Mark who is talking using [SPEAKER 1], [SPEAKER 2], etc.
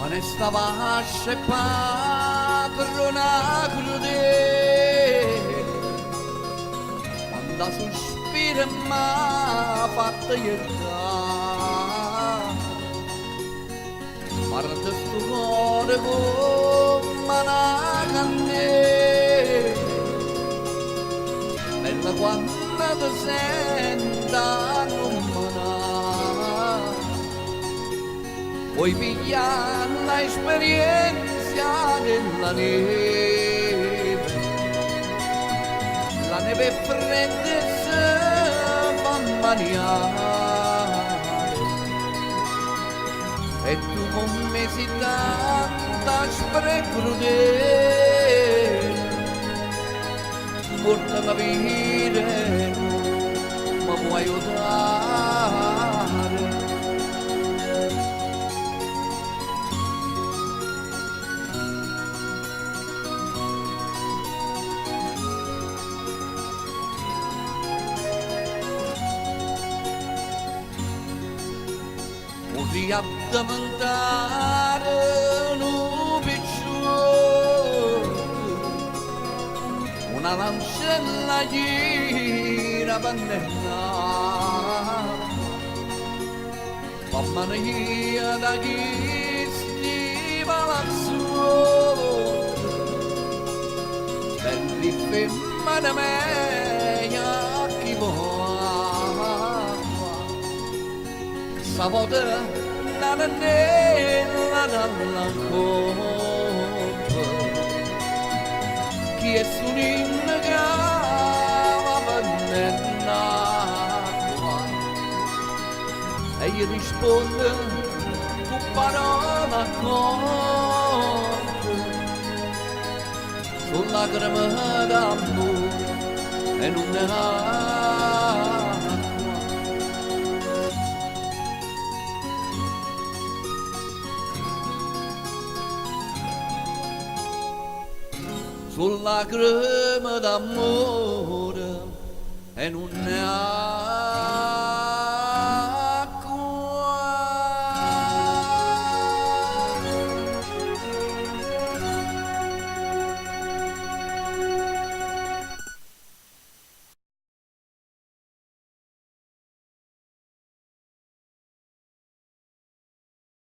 [SPEAKER 1] Ma ne stava padrona crudele quando sospira m'ha fatta ierdà guarda sto cuore come una candela bella quando ti senta non puoi pigliare l'esperienza della neve fredda si fa maniare e tu con me si tanta crudele portami a vivere ma puoi aiutare di addamantare un piccione una lancella gira pannella mamma mia da chi stiva lassù belli femmine meglio chi vuole Savoda la nella dalla coppa chi è sull'inna cava pannell'acqua e gli risponde con parola corta sulla crema d'amore e non ne ha sulla crema d'amore e non ne ha